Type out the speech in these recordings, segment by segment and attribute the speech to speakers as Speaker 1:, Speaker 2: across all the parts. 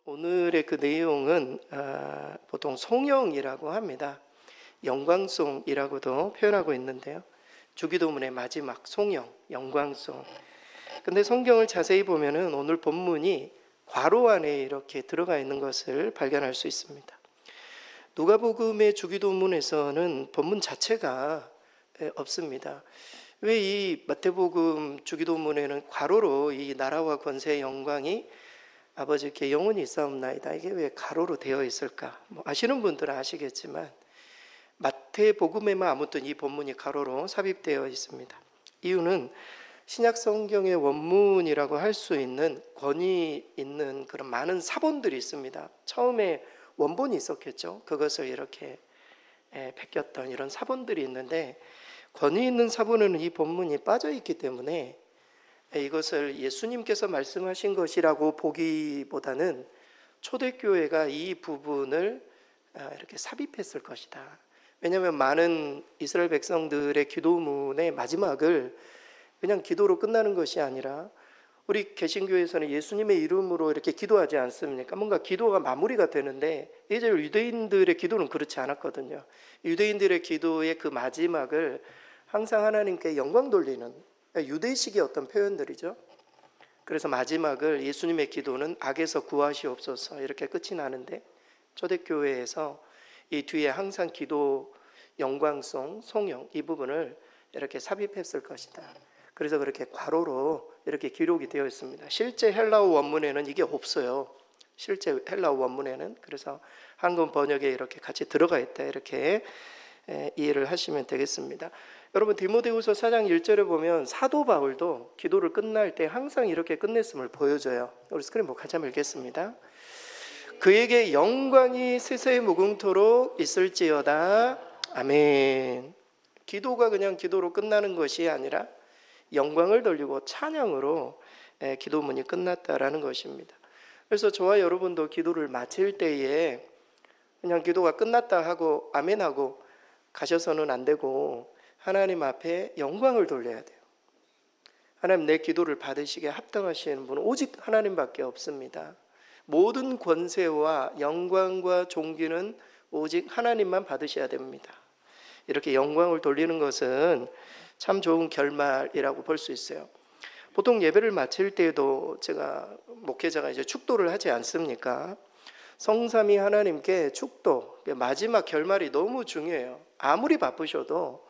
Speaker 1: 오늘의 그 내용은 보통 송영이라고 합니다. 영광송이라고도 표현하고 있는데요. 주기도문의 마지막 송영, 영광송. 근데 성경을 자세히 보면은 오늘 본문이 괄호 안에 이렇게 들어가 있는 것을 발견할 수 있습니다. 누가복음의 주기도문에서는 본문 자체가 없습니다. 왜 이 마태복음 주기도문에는 괄호로 이 나라와 권세의 영광이 아버지께 영원히 있사옵나이다, 이게 왜 가로로 되어 있을까? 아시는 분들은 아시겠지만 마태복음에만 아무튼 이 본문이 가로로 삽입되어 있습니다. 이유는 신약 성경의 원문이라고 할 수 있는 권위 있는 그런 많은 사본들이 있습니다. 처음에 원본이 있었겠죠. 그것을 이렇게 베꼈던 이런 사본들이 있는데, 권위 있는 사본에는 이 본문이 빠져 있기 때문에 이것을 예수님께서 말씀하신 것이라고 보기보다는 초대교회가 이 부분을 이렇게 삽입했을 것이다. 왜냐하면 많은 이스라엘 백성들의 기도문의 마지막을 그냥 기도로 끝나는 것이 아니라, 우리 개신교에서는 예수님의 이름으로 이렇게 기도하지 않습니까? 뭔가 기도가 마무리가 되는데, 예전 유대인들의 기도는 그렇지 않았거든요. 유대인들의 기도의 그 마지막을 항상 하나님께 영광 돌리는 유대식의 어떤 표현들이죠. 그래서 마지막을 예수님의 기도는 악에서 구하시옵소서 이렇게 끝이 나는데, 초대교회에서 이 뒤에 항상 기도 영광송, 송영 이 부분을 이렇게 삽입했을 것이다. 그래서 그렇게 괄호로 이렇게 기록이 되어 있습니다. 실제 헬라어 원문에는 이게 없어요. 실제 헬라어 원문에는. 그래서 한국 번역에 이렇게 같이 들어가 있다, 이렇게 이해를 하시면 되겠습니다. 여러분, 디모데후서 4장 1절에 보면 사도 바울도 기도를 끝날 때 항상 이렇게 끝냈음을 보여줘요. 우리 스크린 같이 한번 읽겠습니다. 그에게 영광이 세세 무궁토록 있을지어다. 아멘. 기도가 그냥 기도로 끝나는 것이 아니라 영광을 돌리고 찬양으로 기도문이 끝났다라는 것입니다. 그래서 저와 여러분도 기도를 마칠 때에 그냥 기도가 끝났다 하고 아멘하고 가셔서는 안 되고, 하나님 앞에 영광을 돌려야 돼요. 하나님, 내 기도를 받으시기에 합당하시는 분은 오직 하나님밖에 없습니다. 모든 권세와 영광과 존귀는 오직 하나님만 받으셔야 됩니다. 이렇게 영광을 돌리는 것은 참 좋은 결말이라고 볼 수 있어요. 보통 예배를 마칠 때도 제가 목회자가 이제 축도를 하지 않습니까? 성삼위 하나님께 축도, 마지막 결말이 너무 중요해요. 아무리 바쁘셔도,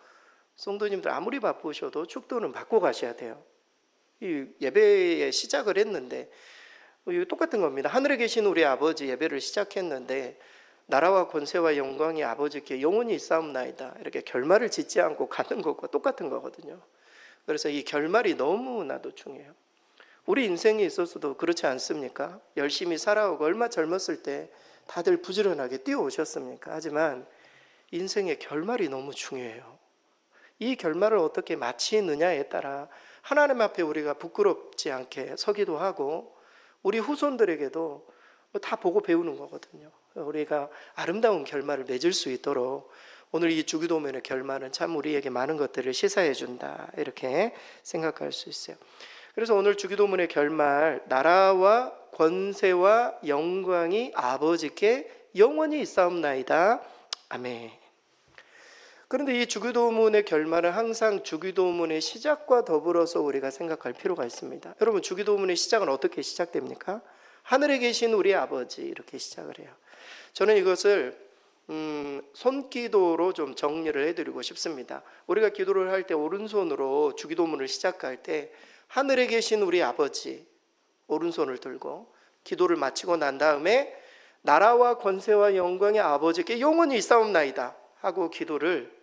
Speaker 1: 성도님들 아무리 바쁘셔도 축도는 받고 가셔야 돼요. 이 예배에 시작을 했는데 똑같은 겁니다. 하늘에 계신 우리 아버지 예배를 시작했는데, 나라와 권세와 영광이 아버지께 영원히 있사옵나이다 이렇게 결말을 짓지 않고 가는 것과 똑같은 거거든요. 그래서 이 결말이 너무나도 중요해요. 우리 인생에 있어서도 그렇지 않습니까? 열심히 살아오고 얼마 젊었을 때 다들 부지런하게 뛰어오셨습니까? 하지만 인생의 결말이 너무 중요해요. 이 결말을 어떻게 마치느냐에 따라 하나님 앞에 우리가 부끄럽지 않게 서기도 하고, 우리 후손들에게도 다 보고 배우는 거거든요. 우리가 아름다운 결말을 맺을 수 있도록 오늘 이 주기도문의 결말은 참 우리에게 많은 것들을 시사해 준다, 이렇게 생각할 수 있어요. 그래서 오늘 주기도문의 결말, 나라와 권세와 영광이 아버지께 영원히 있사옵나이다. 아멘. 그런데 이 주기도문의 결말은 항상 주기도문의 시작과 더불어서 우리가 생각할 필요가 있습니다. 여러분, 주기도문의 시작은 어떻게 시작됩니까? 하늘에 계신 우리 아버지, 이렇게 시작을 해요. 저는 이것을 손기도로 좀 정리를 해드리고 싶습니다. 우리가 기도를 할 때 오른손으로 주기도문을 시작할 때 하늘에 계신 우리 아버지 오른손을 들고, 기도를 마치고 난 다음에 나라와 권세와 영광의 아버지께 영원히 있사옵나이다 하고 기도를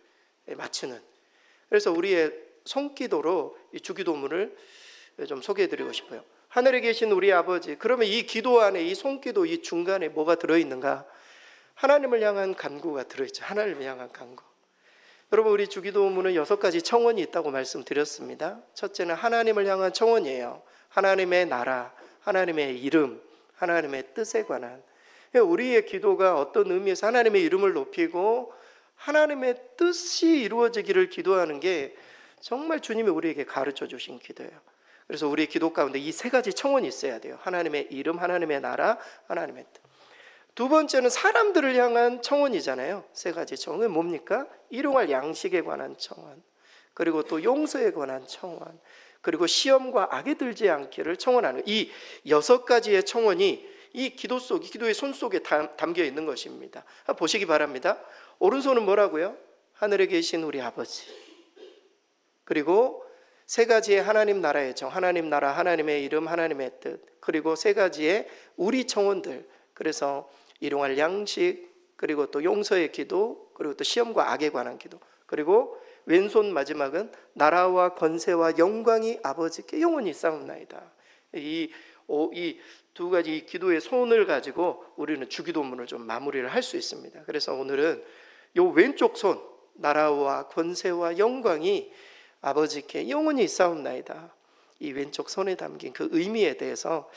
Speaker 1: 마치는, 그래서 우리의 손기도로 이 주기도문을 좀 소개해드리고 싶어요. 하늘에 계신 우리 아버지, 그러면 이 기도 안에, 이 손기도 이 중간에 뭐가 들어있는가? 하나님을 향한 간구가 들어있죠. 하나님을 향한 간구. 여러분, 우리 주기도문은 6가지 청원이 있다고 말씀드렸습니다. 첫째는 하나님을 향한 청원이에요. 하나님의 나라, 하나님의 이름, 하나님의 뜻에 관한. 우리의 기도가 어떤 의미에서 하나님의 이름을 높이고 하나님의 뜻이 이루어지기를 기도하는 게 정말 주님이 우리에게 가르쳐 주신 기도예요. 그래서 우리 기도 가운데 이 세 가지 청원이 있어야 돼요. 하나님의 이름, 하나님의 나라, 하나님의 뜻. 두 번째는 사람들을 향한 청원이잖아요. 세 가지 청원은 뭡니까? 일용할 양식에 관한 청원, 그리고 또 용서에 관한 청원, 그리고 시험과 악에 들지 않기를 청원하는 이 6가지의 청원이 이 기도의 손 속에 담겨 있는 것입니다. 보시기 바랍니다. 오른손은 뭐라고요? 하늘에 계신 우리 아버지, 그리고 세 가지의 하나님 나라의 정, 하나님 나라, 하나님의 이름, 하나님의 뜻, 그리고 세 가지의 우리 청원들, 그래서 일용할 양식, 그리고 또 용서의 기도, 그리고 또 시험과 악에 관한 기도, 그리고 왼손 마지막은 나라와 권세와 영광이 아버지께 영원히 싸움나이다. 이 두 가지 기도의 손을 가지고 우리는 주기도문을 좀 마무리를 할 수 있습니다. 그래서 오늘은 이 왼쪽 손, 나라와 권세와 영광이 아버지께 영원히 싸움나이다. 이 왼쪽 손에 담긴 그 의미에 대해서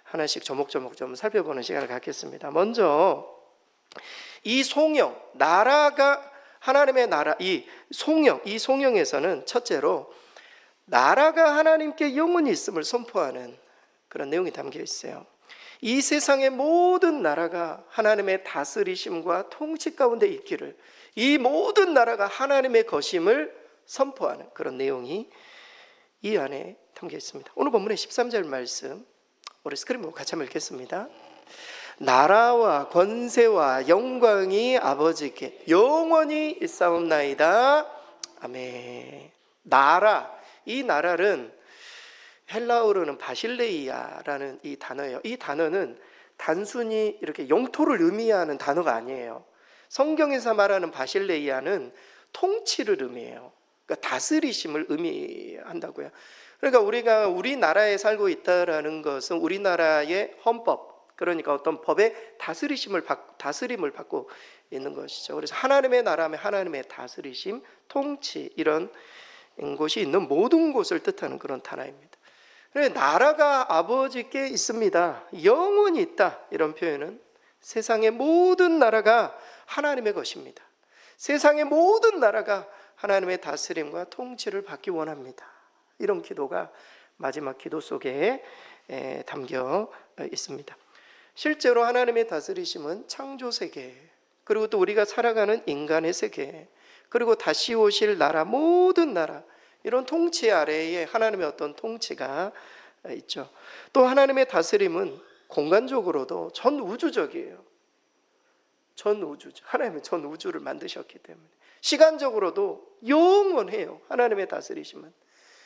Speaker 1: 하나씩 조목조목 좀 살펴보는 시간을 갖겠습니다. 먼저 이 송영, 나라가 하나님의 나라, 이 송영에서는 첫째로 나라가 하나님께 영원히 있음을 선포하는 그런 내용이 담겨 있어요. 이 세상의 모든 나라가 하나님의 다스리심과 통치 가운데 있기를, 이 모든 나라가 하나님의 것임을 선포하는 그런 내용이 이 안에 담겨 있습니다. 오늘 본문의 13절 말씀 우리 스크린 보고 같이 한번 읽겠습니다. 나라와 권세와 영광이 아버지께 영원히 있사옵나이다. 아멘. 나라, 이 나라는 헬라어로는 바실레이아라는 이 단어예요. 이 단어는 단순히 이렇게 영토를 의미하는 단어가 아니에요. 성경에서 말하는 바실레이아는 통치를 의미해요. 그러니까 다스리심을 의미한다고요. 그러니까 우리가 우리나라에 살고 있다라는 것은 우리나라의 헌법, 그러니까 어떤 법의 다스림을 받고 있는 것이죠. 그래서 하나님의 나라면 하나님의 다스리심, 통치, 이런 곳이 있는 모든 곳을 뜻하는 그런 단어입니다. 나라가 아버지께 있습니다, 영원히 있다, 이런 표현은 세상의 모든 나라가 하나님의 것입니다. 세상의 모든 나라가 하나님의 다스림과 통치를 받기 원합니다. 이런 기도가 마지막 기도 속에 담겨 있습니다. 실제로 하나님의 다스리심은 창조 세계, 그리고 또 우리가 살아가는 인간의 세계, 그리고 다시 오실 나라, 모든 나라, 이런 통치 아래에 하나님의 어떤 통치가 있죠. 또 하나님의 다스림은 공간적으로도 전우주적이에요. 전우주죠. 하나님은 전우주를 만드셨기 때문에 시간적으로도 영원해요. 하나님의 다스리심은.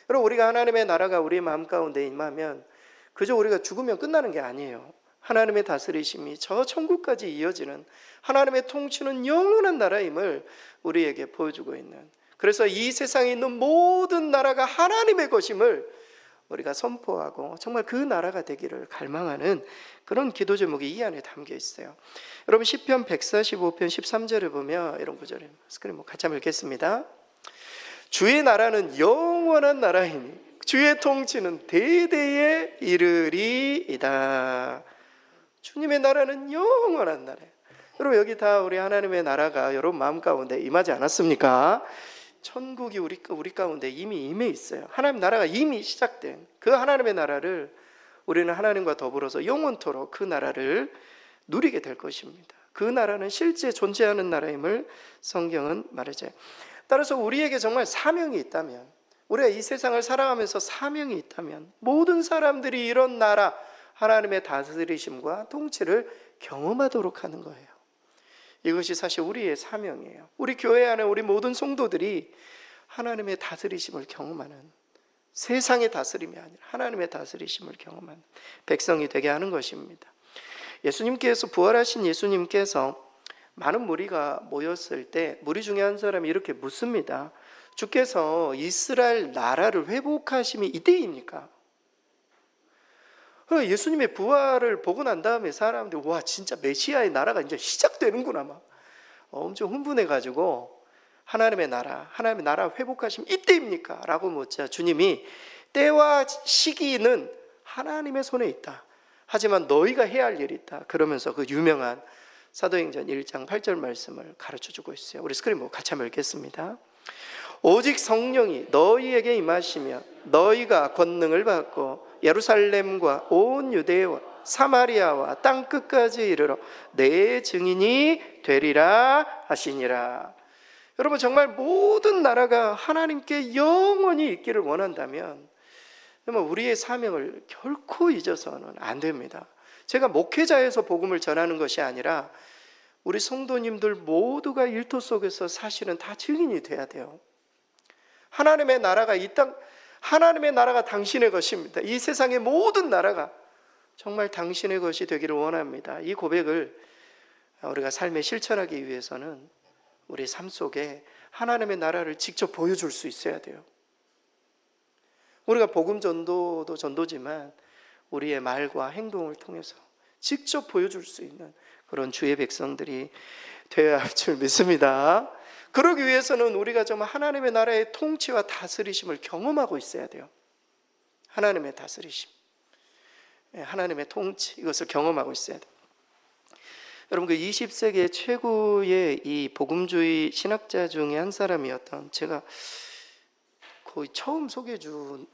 Speaker 1: 여러분, 우리가 하나님의 나라가 우리 마음 가운데 임하면 그저 우리가 죽으면 끝나는 게 아니에요. 하나님의 다스리심이 저 천국까지 이어지는, 하나님의 통치는 영원한 나라임을 우리에게 보여주고 있는, 그래서 이 세상에 있는 모든 나라가 하나님의 것임을 우리가 선포하고 정말 그 나라가 되기를 갈망하는 그런 기도 제목이 이 안에 담겨 있어요. 여러분, 시편 145편 13절을 보면 이런 구절을 스크린 같이 한번 읽겠습니다. 주의 나라는 영원한 나라이니 주의 통치는 대대에 이르리이다. 주님의 나라는 영원한 나라예요. 여러분, 여기 다 우리 하나님의 나라가 여러분 마음 가운데 임하지 않았습니까? 천국이 우리 가운데 이미 임해 있어요. 하나님 나라가 이미 시작된 그 하나님의 나라를 우리는 하나님과 더불어서 영원토록 그 나라를 누리게 될 것입니다. 그 나라는 실제 존재하는 나라임을 성경은 말해줘요. 따라서 우리에게 정말 사명이 있다면, 우리가 이 세상을 살아가면서 사명이 있다면 모든 사람들이 이런 나라, 하나님의 다스리심과 통치를 경험하도록 하는 거예요. 이것이 사실 우리의 사명이에요. 우리 교회 안에 우리 모든 성도들이 하나님의 다스리심을 경험하는, 세상의 다스림이 아니라 하나님의 다스리심을 경험하는 백성이 되게 하는 것입니다. 예수님께서, 부활하신 예수님께서 많은 무리가 모였을 때 무리 중에 한 사람이 이렇게 묻습니다. 주께서 이스라엘 나라를 회복하심이 이때입니까? 예수님의 부활을 보고 난 다음에 사람들이 와, 진짜 메시아의 나라가 이제 시작되는구나 막 엄청 흥분해가지고 하나님의 나라 회복하심 이때입니까? 라고 묻자 주님이 때와 시기는 하나님의 손에 있다. 하지만 너희가 해야 할 일이 있다. 그러면서 그 유명한 사도행전 1장 8절 말씀을 가르쳐주고 있어요. 우리 스크린 보고 같이 한번 읽겠습니다. 오직 성령이 너희에게 임하시면 너희가 권능을 받고 예루살렘과 온 유대와 사마리아와 땅 끝까지 이르러 내 증인이 되리라 하시니라. 여러분, 정말 모든 나라가 하나님께 영원히 있기를 원한다면 우리의 사명을 결코 잊어서는 안 됩니다. 제가 목회자에서 복음을 전하는 것이 아니라 우리 성도님들 모두가 일터 속에서 사실은 다 증인이 돼야 돼요. 하나님의 나라가 이 땅, 하나님의 나라가 당신의 것입니다. 이 세상의 모든 나라가 정말 당신의 것이 되기를 원합니다. 이 고백을 우리가 삶에 실천하기 위해서는 우리 삶 속에 하나님의 나라를 직접 보여줄 수 있어야 돼요. 우리가 복음 전도도 전도지만 우리의 말과 행동을 통해서 직접 보여줄 수 있는 그런 주의 백성들이 되어야 할 줄 믿습니다. 그러기 위해서는 우리가 정말 하나님의 나라의 통치와 다스리심을 경험하고 있어야 돼요. 하나님의 다스리심, 하나님의 통치, 이것을 경험하고 있어야 돼요. 여러분, 그 20세기의 최고의 이 복음주의 신학자 중에 한 사람이었던, 제가 거의 처음 소개해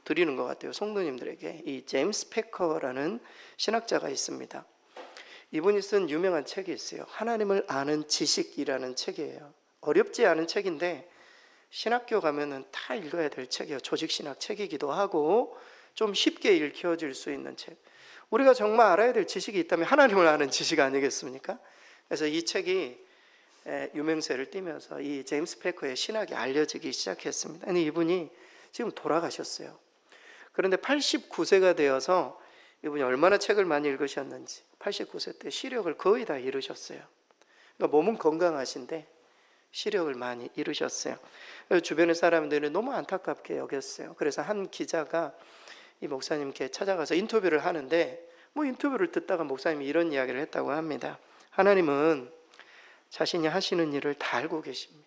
Speaker 1: 드리는 것 같아요, 성도님들에게. 이 제임스 패커라는 신학자가 있습니다. 이분이 쓴 유명한 책이 있어요. 하나님을 아는 지식이라는 책이에요. 어렵지 않은 책인데 신학교 가면은 다 읽어야 될 책이에요. 조직신학 책이기도 하고 좀 쉽게 읽혀질 수 있는 책. 우리가 정말 알아야 될 지식이 있다면 하나님을 아는 지식 아니겠습니까? 그래서 이 책이 유명세를 띠면서 이 제임스 패커의 신학이 알려지기 시작했습니다. 아니, 이분이 지금 돌아가셨어요. 그런데 89세가 되어서 이분이 얼마나 책을 많이 읽으셨는지 89세 때 시력을 거의 다 잃으셨어요. 그러니까 몸은 건강하신데 시력을 많이 잃으셨어요. 주변의 사람들이 너무 안타깝게 여겼어요. 그래서 한 기자가 이 목사님께 찾아가서 인터뷰를 하는데 인터뷰를 듣다가 목사님이 이런 이야기를 했다고 합니다. 하나님은 자신이 하시는 일을 다 알고 계십니다.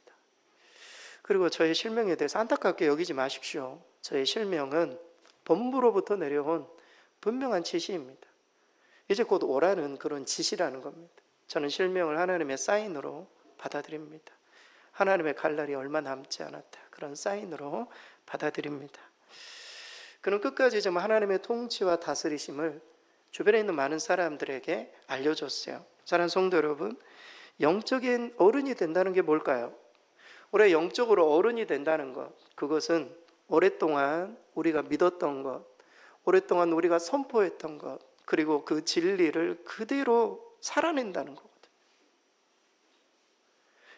Speaker 1: 그리고 저의 실명에 대해서 안타깝게 여기지 마십시오. 저의 실명은 본부로부터 내려온 분명한 지시입니다. 이제 곧 오라는 그런 지시라는 겁니다. 저는 실명을 하나님의 사인으로 받아들입니다. 하나님의 갈 날이 얼마 남지 않았다, 그런 사인으로 받아들입니다. 그는 끝까지 좀 하나님의 통치와 다스리심을 주변에 있는 많은 사람들에게 알려줬어요. 사랑하는 성도 여러분, 영적인 어른이 된다는 게 뭘까요? 우리가 영적으로 어른이 된다는 것, 그것은 오랫동안 우리가 믿었던 것, 오랫동안 우리가 선포했던 것, 그리고 그 진리를 그대로 살아낸다는 거거든요.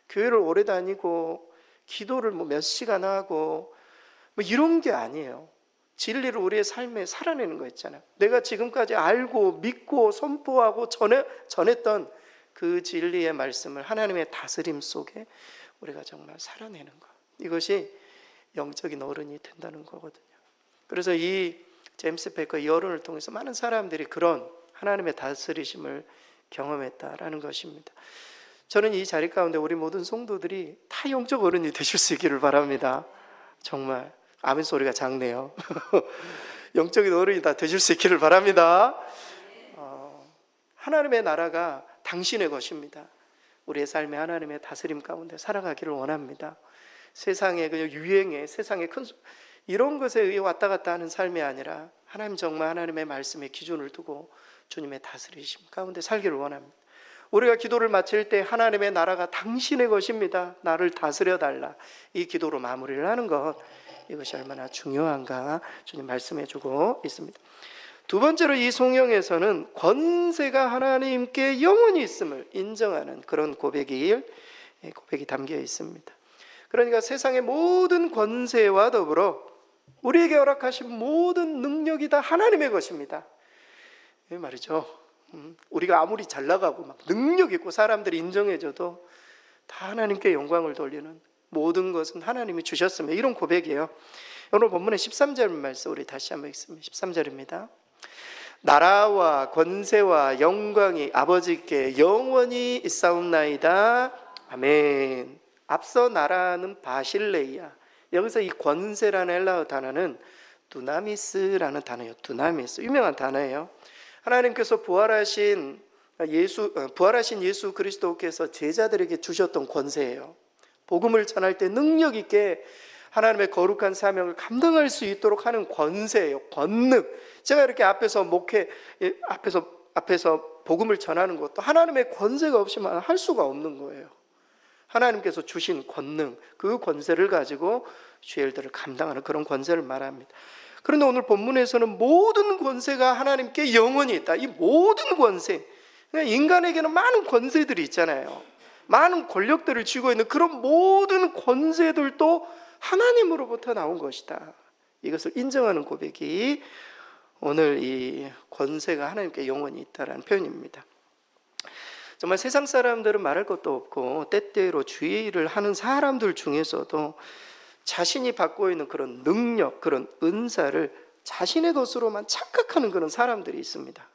Speaker 1: 교회를 오래 다니고 기도를 몇 시간 하고 이런 게 아니에요. 진리를 우리의 삶에 살아내는 거 있잖아요. 내가 지금까지 알고 믿고 선포하고 전했던 그 진리의 말씀을 하나님의 다스림 속에 우리가 정말 살아내는 것, 이것이 영적인 어른이 된다는 거거든요. 그래서 이 제임스 패커 이 어른을 통해서 많은 사람들이 그런 하나님의 다스리심을 경험했다라는 것입니다. 저는 이 자리 가운데 우리 모든 성도들이 다 영적 어른이 되실 수 있기를 바랍니다. 정말 아멘 소리가 작네요. 영적인 어른이 다 되실 수 있기를 바랍니다. 하나님의 나라가 당신의 것입니다. 우리의 삶에 하나님의 다스림 가운데 살아가기를 원합니다. 세상의 그냥 유행에, 세상의 큰 이런 것에 의해 왔다 갔다 하는 삶이 아니라 하나님 정말 하나님의 말씀에 기준을 두고 주님의 다스리심 가운데 살기를 원합니다. 우리가 기도를 마칠 때 하나님의 나라가 당신의 것입니다, 나를 다스려 달라, 이 기도로 마무리를 하는 것, 이것이 얼마나 중요한가 주님 말씀해 주고 있습니다. 두 번째로 이 성경에서는 권세가 하나님께 영원히 있음을 인정하는 그런 고백이 담겨 있습니다. 그러니까 세상의 모든 권세와 더불어 우리에게 허락하신 모든 능력이 다 하나님의 것입니다. 이 말이죠. 우리가 아무리 잘 나가고 막 능력 있고 사람들이 인정해줘도 다 하나님께 영광을 돌리는 모든 것은 하나님이 주셨으며, 이런 고백이에요. 오늘 본문의 13절 말씀 우리 다시 한번 읽습니다. 13절입니다. 나라와 권세와 영광이 아버지께 영원히 있사옵나이다. 아멘. 앞서 나라는 바실레이야. 여기서 이 권세라는 헬라어 단어는 두나미스라는 단어예요. 두나미스, 유명한 단어예요. 하나님께서 부활하신 예수 그리스도께서 제자들에게 주셨던 권세예요. 복음을 전할 때 능력 있게 하나님의 거룩한 사명을 감당할 수 있도록 하는 권세예요. 권능. 제가 이렇게 앞에서 복음을 전하는 것도 하나님의 권세가 없이만 할 수가 없는 거예요. 하나님께서 주신 권능, 그 권세를 가지고 주의 일들을 감당하는 그런 권세를 말합니다. 그런데 오늘 본문에서는 모든 권세가 하나님께 영원히 있다. 이 모든 권세, 인간에게는 많은 권세들이 있잖아요. 많은 권력들을 쥐고 있는 그런 모든 권세들도 하나님으로부터 나온 것이다. 이것을 인정하는 고백이 오늘 이 권세가 하나님께 영원히 있다라는 표현입니다. 정말 세상 사람들은 말할 것도 없고 때때로 주의 일을 하는 사람들 중에서도 자신이 받고 있는 그런 능력, 그런 은사를 자신의 것으로만 착각하는 그런 사람들이 있습니다.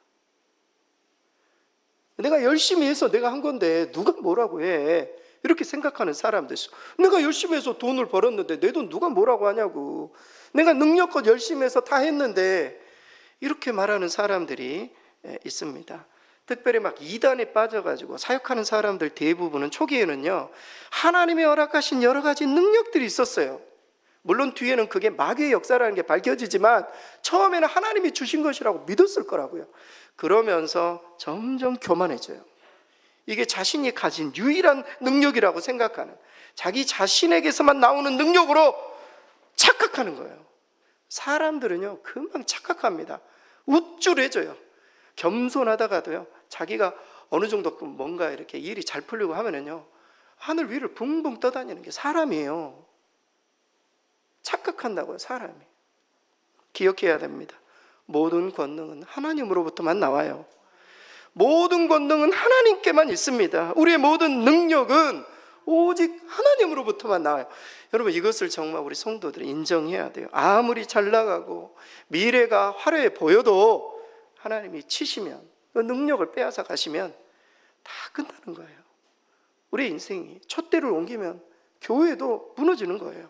Speaker 1: 내가 열심히 해서 내가 한 건데 누가 뭐라고 해, 이렇게 생각하는 사람도 있어. 내가 열심히 해서 돈을 벌었는데 내 돈 누가 뭐라고 하냐고, 내가 능력껏 열심히 해서 다 했는데, 이렇게 말하는 사람들이 있습니다. 특별히 막 이단에 빠져가지고 사역하는 사람들 대부분은 초기에는요, 하나님이 허락하신 여러 가지 능력들이 있었어요. 물론 뒤에는 그게 마귀의 역사라는 게 밝혀지지만 처음에는 하나님이 주신 것이라고 믿었을 거라고요. 그러면서 점점 교만해져요. 이게 자신이 가진 유일한 능력이라고 생각하는, 자기 자신에게서만 나오는 능력으로 착각하는 거예요. 사람들은요, 금방 착각합니다. 우쭐해져요. 겸손하다가도요, 자기가 어느 정도 뭔가 이렇게 일이 잘 풀리고 하면은요, 하늘 위를 붕붕 떠다니는 게 사람이에요. 착각한다고요, 사람이. 기억해야 됩니다. 모든 권능은 하나님으로부터만 나와요. 모든 권능은 하나님께만 있습니다. 우리의 모든 능력은 오직 하나님으로부터만 나와요. 여러분, 이것을 정말 우리 성도들이 인정해야 돼요. 아무리 잘 나가고 미래가 화려해 보여도 하나님이 치시면, 그 능력을 빼앗아 가시면 다 끝나는 거예요. 우리 인생이 촛대를 옮기면 교회도 무너지는 거예요.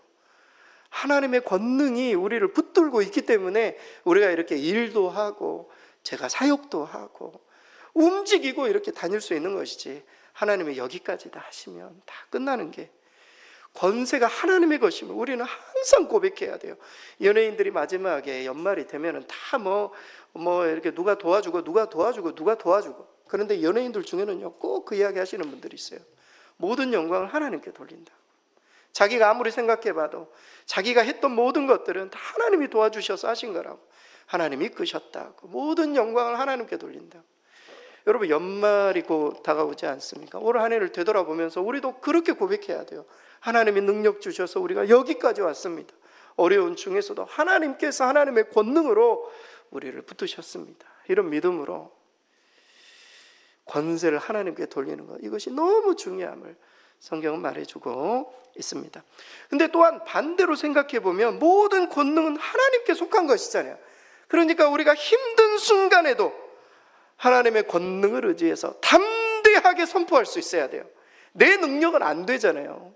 Speaker 1: 하나님의 권능이 우리를 붙들고 있기 때문에 우리가 이렇게 일도 하고 제가 사역도 하고 움직이고 이렇게 다닐 수 있는 것이지, 하나님이 여기까지 다 하시면 다 끝나는 게, 권세가 하나님의 것이면 우리는 항상 고백해야 돼요. 연예인들이 마지막에 연말이 되면은 다 이렇게 누가 도와주고 그런데 연예인들 중에는요, 꼭 그 이야기 하시는 분들이 있어요. 모든 영광을 하나님께 돌린다. 자기가 아무리 생각해봐도 자기가 했던 모든 것들은 다 하나님이 도와주셔서 하신 거라고, 하나님이 이끄셨다고, 모든 영광을 하나님께 돌린다. 여러분, 연말이 곧 다가오지 않습니까? 올 한 해를 되돌아보면서 우리도 그렇게 고백해야 돼요. 하나님이 능력 주셔서 우리가 여기까지 왔습니다. 어려운 중에서도 하나님께서 하나님의 권능으로 우리를 붙드셨습니다. 이런 믿음으로 권세를 하나님께 돌리는 것, 이것이 너무 중요함을 성경은 말해주고 있습니다. 근데 또한 반대로 생각해 보면 모든 권능은 하나님께 속한 것이잖아요. 그러니까 우리가 힘든 순간에도 하나님의 권능을 의지해서 담대하게 선포할 수 있어야 돼요. 내 능력은 안 되잖아요.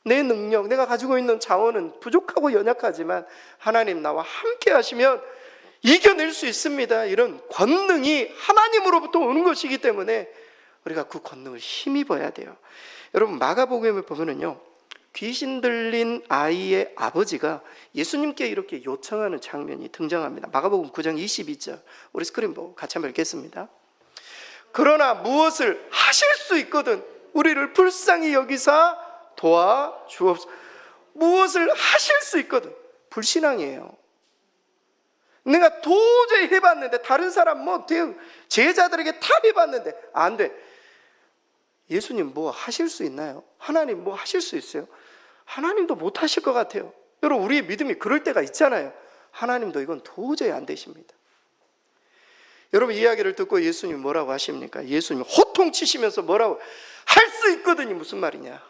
Speaker 1: 내 능력, 내가 가지고 있는 자원은 부족하고 연약하지만 하나님 나와 함께 하시면 이겨낼 수 있습니다. 이런 권능이 하나님으로부터 오는 것이기 때문에 우리가 그 권능을 힘입어야 돼요. 여러분, 마가복음에 보면은요, 귀신 들린 아이의 아버지가 예수님께 이렇게 요청하는 장면이 등장합니다. 마가복음 9장 22절, 우리 스크린 보고 같이 한번 읽겠습니다. 그러나 무엇을 하실 수 있거든 우리를 불쌍히 여기사 도와주옵소서. 무엇을 하실 수 있거든. 불신앙이에요. 내가 도저히 해봤는데, 다른 사람 제자들에게 다 해봤는데 안 돼. 예수님 뭐 하실 수 있나요? 하나님 뭐 하실 수 있어요? 하나님도 못 하실 것 같아요. 여러분, 우리의 믿음이 그럴 때가 있잖아요. 하나님도 이건 도저히 안 되십니다. 여러분, 이야기를 듣고 예수님이 뭐라고 하십니까? 예수님이 호통치시면서 뭐라고, 할 수 있거든이 무슨 말이냐?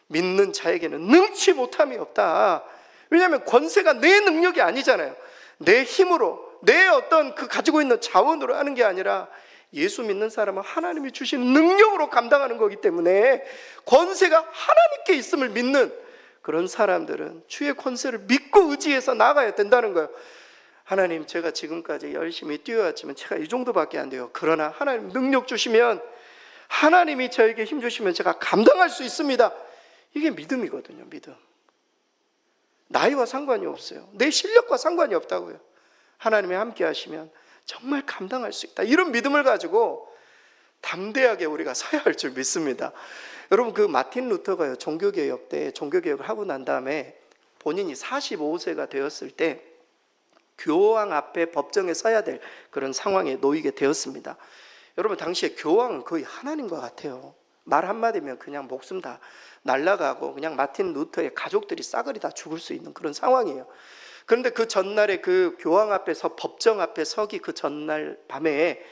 Speaker 1: 믿는 자에게는 능치 못함이 없다. 왜냐하면 권세가 내 능력이 아니잖아요. 내 힘으로, 내 어떤 그 가지고 있는 자원으로 하는 게 아니라 예수 믿는 사람은 하나님이 주신 능력으로 감당하는 거기 때문에 권세가 하나님께 있음을 믿는 그런 사람들은 주의 권세를 믿고 의지해서 나가야 된다는 거예요. 하나님, 제가 지금까지 열심히 뛰어왔지만 제가 이 정도밖에 안 돼요. 그러나 하나님 능력 주시면, 하나님이 저에게 힘 주시면 제가 감당할 수 있습니다. 이게 믿음이거든요. 믿음. 나이와 상관이 없어요. 내 실력과 상관이 없다고요. 하나님이 함께 하시면 정말 감당할 수 있다. 이런 믿음을 가지고 담대하게 우리가 서야 할 줄 믿습니다. 여러분, 그 마틴 루터가요, 종교개혁 때 종교개혁을 하고 난 다음에 본인이 45세가 되었을 때 교황 앞에 법정에 서야 될 그런 상황에 놓이게 되었습니다. 여러분, 당시에 교황은 거의 하나님과 같아요. 말 한마디면 그냥 목숨 다 날아가고 그냥 마틴 루터의 가족들이 싸그리 다 죽을 수 있는 그런 상황이에요. 그런데 그 전날에 그 교황 앞에서 법정 앞에 서기 그 전날 밤에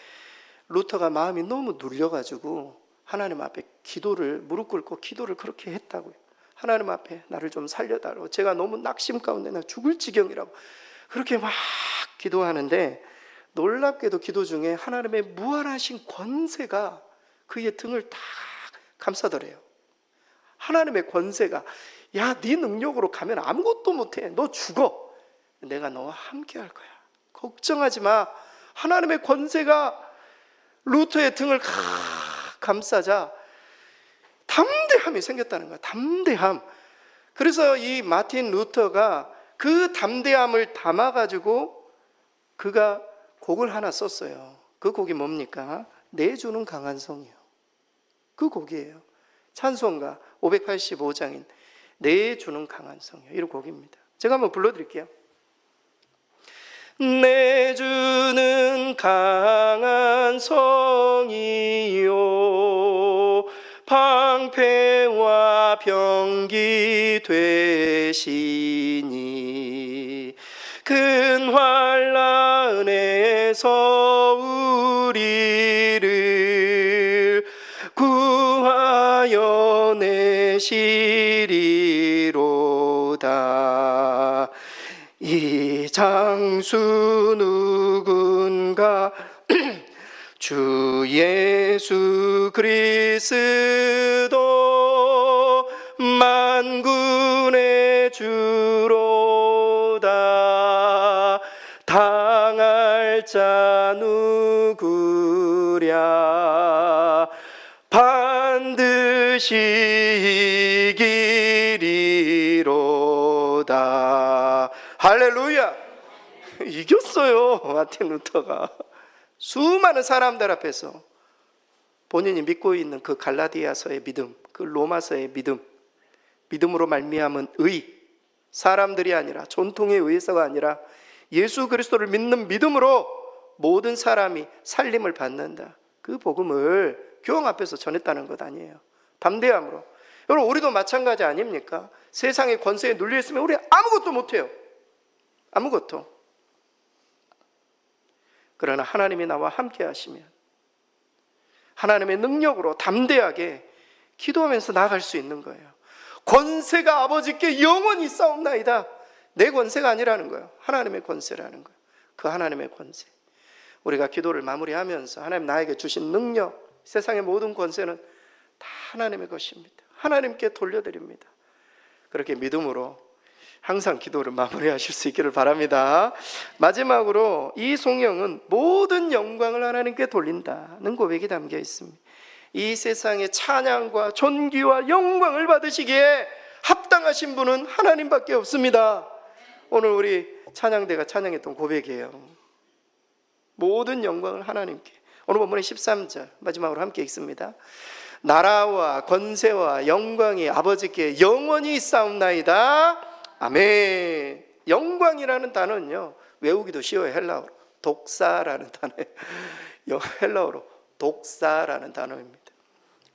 Speaker 1: 루터가 마음이 너무 눌려가지고 하나님 앞에 기도를, 무릎 꿇고 기도를 그렇게 했다고요. 하나님 앞에 나를 좀 살려달라고, 제가 너무 낙심 가운데 나 죽을 지경이라고 그렇게 막 기도하는데, 놀랍게도 기도 중에 하나님의 무한하신 권세가 그의 등을 다 감싸더래요. 하나님의 권세가, 야, 네 능력으로 가면 아무것도 못해, 너 죽어, 내가 너와 함께 할 거야, 걱정하지 마. 하나님의 권세가 루터의 등을 감싸자 담대함이 생겼다는 거야. 담대함. 그래서 이 마틴 루터가 그 담대함을 담아가지고 그가 곡을 하나 썼어요. 그 곡이 뭡니까? 내주는 강한 성이요. 그 곡이에요. 찬송가 585장인 내주는 강한 성이요, 이런 곡입니다. 제가 한번 불러드릴게요. 내주는 강한 성이요, 방패와 병기 되시니, 큰 환난에서 우리를 구하여 내시리로다. 이 장수 누군가 주 예수 그리스도 만군의 주로다. 당할 자 누구랴 반드시 이기리로다. 할렐루야. 이겼어요, 마틴 루터가. 수많은 사람들 앞에서 본인이 믿고 있는 그 갈라디아서의 믿음, 그 로마서의 믿음으로 말미암은 의, 사람들이 아니라 전통에 의해서가 아니라 예수 그리스도를 믿는 믿음으로 모든 사람이 살림을 받는다. 그 복음을 교황 앞에서 전했다는 것 아니에요. 담대함으로. 여러분, 우리도 마찬가지 아닙니까? 세상의 권세에 눌려있으면 우리 아무것도 못해요. 아무것도. 그러나 하나님이 나와 함께 하시면 하나님의 능력으로 담대하게 기도하면서 나아갈 수 있는 거예요. 권세가 아버지께 영원히 있사옵나이다. 내 권세가 아니라는 거예요. 하나님의 권세라는 거예요. 그 하나님의 권세. 우리가 기도를 마무리하면서 하나님 나에게 주신 능력, 세상의 모든 권세는 다 하나님의 것입니다. 하나님께 돌려드립니다. 그렇게 믿음으로 항상 기도를 마무리하실 수 있기를 바랍니다. 마지막으로 이 송영은 모든 영광을 하나님께 돌린다는 고백이 담겨 있습니다. 이 세상의 찬양과 존귀와 영광을 받으시기에 합당하신 분은 하나님밖에 없습니다. 오늘 우리 찬양대가 찬양했던 고백이에요. 모든 영광을 하나님께. 오늘 본문의 13절 마지막으로 함께 읽습니다. 나라와 권세와 영광이 아버지께 영원히 있사옵나이다. 아멘. 영광이라는 단어는요, 외우기도 쉬워요. 헬라어로 독사라는 단어예요. 헬라어로 독사라는 단어입니다.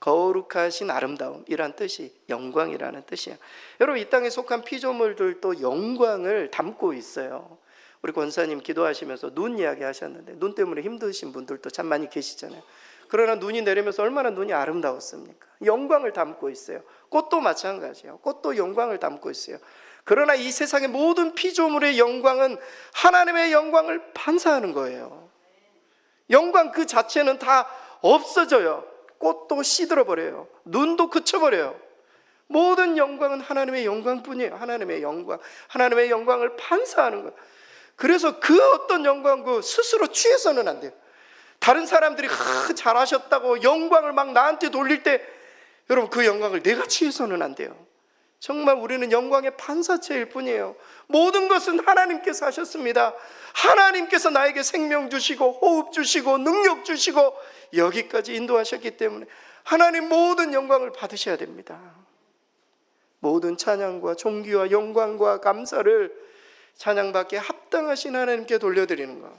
Speaker 1: 거룩하신 아름다움이란 뜻이 영광이라는 뜻이에요. 여러분, 이 땅에 속한 피조물들도 영광을 담고 있어요. 우리 권사님 기도하시면서 눈 이야기 하셨는데, 눈 때문에 힘드신 분들도 참 많이 계시잖아요. 그러나 눈이 내리면서 얼마나 눈이 아름다웠습니까? 영광을 담고 있어요. 꽃도 마찬가지예요. 꽃도 영광을 담고 있어요. 그러나 이 세상의 모든 피조물의 영광은 하나님의 영광을 반사하는 거예요. 영광 그 자체는 다 없어져요. 꽃도 시들어버려요. 눈도 그쳐버려요. 모든 영광은 하나님의 영광뿐이에요. 하나님의 영광, 하나님의 영광을 반사하는 거예요. 그래서 그 어떤 영광 스스로 취해서는 안 돼요. 다른 사람들이 잘하셨다고 영광을 막 나한테 돌릴 때, 여러분, 그 영광을 내가 취해서는 안 돼요. 정말 우리는 영광의 판사체일 뿐이에요. 모든 것은 하나님께서 하셨습니다. 하나님께서 나에게 생명 주시고 호흡 주시고 능력 주시고 여기까지 인도하셨기 때문에 하나님 모든 영광을 받으셔야 됩니다. 모든 찬양과 존귀와 영광과 감사를 찬양받기에 합당하신 하나님께 돌려드리는 것,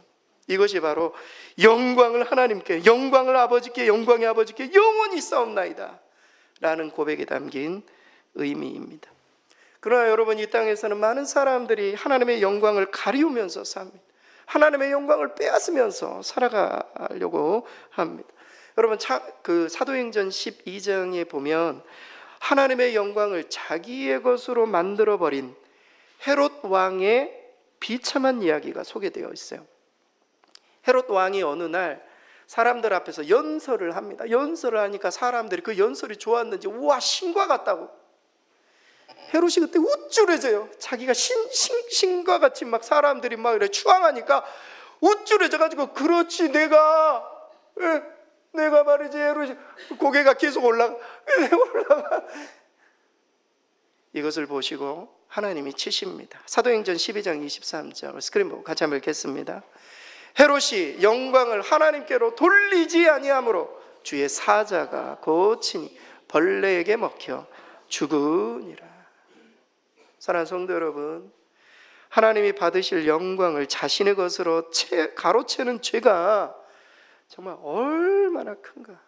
Speaker 1: 이것이 바로 영광을 하나님께, 영광을 아버지께, 영광의 아버지께 영원히 쌓옵나이다 라는 고백이 담긴 의미입니다. 그러나 여러분, 이 땅에서는 많은 사람들이 하나님의 영광을 가리우면서 삽니다. 하나님의 영광을 빼앗으면서 살아가려고 합니다. 여러분, 사도행전 12장에 보면 하나님의 영광을 자기의 것으로 만들어버린 헤롯 왕의 비참한 이야기가 소개되어 있어요. 헤롯 왕이 어느 날 사람들 앞에서 연설을 합니다. 연설을 하니까 사람들이 그 연설이 좋았는지 우와 신과 같다고. 헤롯이 그때 우쭐해져요. 자기가 신과 같이 막 사람들이 막 이렇게 추앙하니까 우쭐해져가지고 그렇지 내가 말이지 헤롯이 고개가 계속 올라가. 이것을 보시고 하나님이 치십니다. 사도행전 12장 23절 스크린 보고 같이 한번 읽겠습니다. 헤롯이 영광을 하나님께로 돌리지 아니하므로 주의 사자가 고치니 벌레에게 먹혀 죽으니라. 사랑하는 성도 여러분, 하나님이 받으실 영광을 자신의 것으로 가로채는 죄가 정말 얼마나 큰가,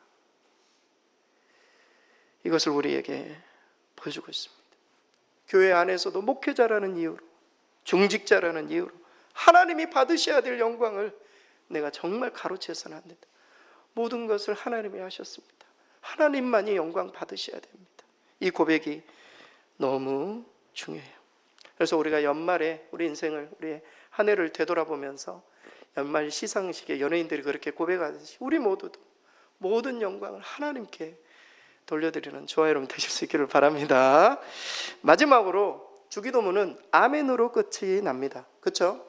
Speaker 1: 이것을 우리에게 보여주고 있습니다. 교회 안에서도 목회자라는 이유로, 중직자라는 이유로 하나님이 받으셔야 될 영광을 내가 정말 가로채서는 안 된다. 모든 것을 하나님이 하셨습니다. 하나님만이 영광 받으셔야 됩니다. 이 고백이 너무 중요해요. 그래서 우리가 연말에 우리 인생을, 우리 한 해를 되돌아보면서 연말 시상식에 연예인들이 그렇게 고백하듯이 우리 모두도 모든 영광을 하나님께 돌려드리는 저와 여러분 되실 수 있기를 바랍니다. 마지막으로 주기도문은 아멘으로 끝이 납니다. 그렇죠?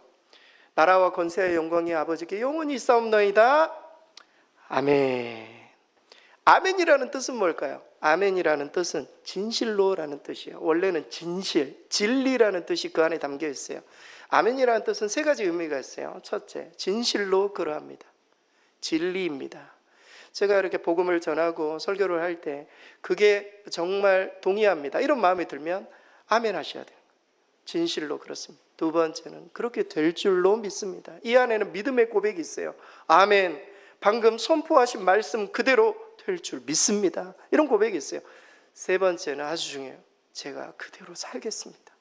Speaker 1: 나라와 권세와 영광이 아버지께 영원히 있사옵나이다. 아멘. 아멘이라는 뜻은 뭘까요? 아멘이라는 뜻은 진실로라는 뜻이에요. 원래는 진실, 진리라는 뜻이 그 안에 담겨 있어요. 아멘이라는 뜻은 세 가지 의미가 있어요. 첫째, 진실로 그러합니다. 진리입니다. 제가 이렇게 복음을 전하고 설교를 할 때 그게 정말 동의합니다, 이런 마음이 들면 아멘 하셔야 돼요. 진실로 그렇습니다. 두 번째는 그렇게 될 줄로 믿습니다. 이 안에는 믿음의 고백이 있어요. 아멘, 방금 선포하신 말씀 그대로 될 줄 믿습니다, 이런 고백이 있어요. 세 번째는 아주 중요해요. 제가 그대로 살겠습니다.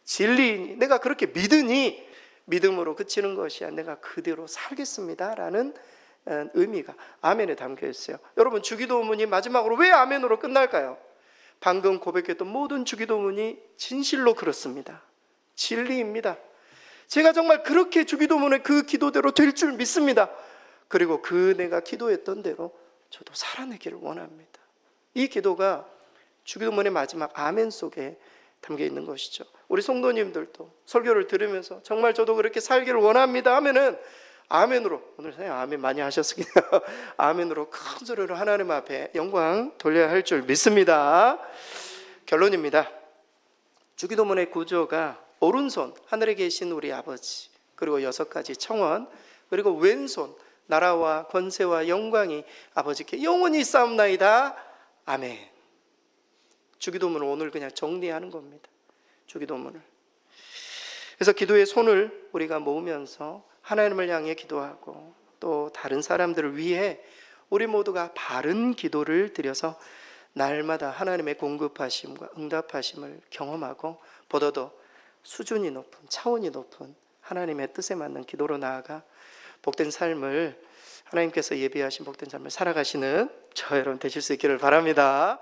Speaker 1: 진리이니 내가 그렇게 믿으니 믿음으로 그치는 것이 아니라 내가 그대로 살겠습니다 라는 의미가 아멘에 담겨 있어요. 여러분, 주기도문이 마지막으로 왜 아멘으로 끝날까요? 방금 고백했던 모든 주기도문이 진실로 그렇습니다. 진리입니다. 제가 정말 그렇게 주기도문의 그 기도대로 될 줄 믿습니다. 그리고 내가 기도했던 대로 저도 살아내기를 원합니다. 이 기도가 주기도문의 마지막 아멘 속에 담겨 있는 것이죠. 우리 성도님들도 설교를 들으면서 정말 저도 그렇게 살기를 원합니다 하면은 아멘으로, 오늘 선생님 아멘 많이 하셨으니까 아멘으로 큰 소리로 하나님 앞에 영광 돌려야 할 줄 믿습니다. 결론입니다. 주기도문의 구조가 오른손 하늘에 계신 우리 아버지, 그리고 6가지 청원, 그리고 왼손 나라와 권세와 영광이 아버지께 영원히 있사옵나이다. 아멘. 주기도문을 오늘 그냥 정리하는 겁니다. 주기도문을. 그래서 기도의 손을 우리가 모으면서 하나님을 향해 기도하고 또 다른 사람들을 위해 우리 모두가 바른 기도를 드려서 날마다 하나님의 공급하심과 응답하심을 경험하고 보다도 수준이 높은, 차원이 높은 하나님의 뜻에 맞는 기도로 나아가 복된 삶을, 하나님께서 예비하신 복된 삶을 살아가시는 저 여러분 되실 수 있기를 바랍니다.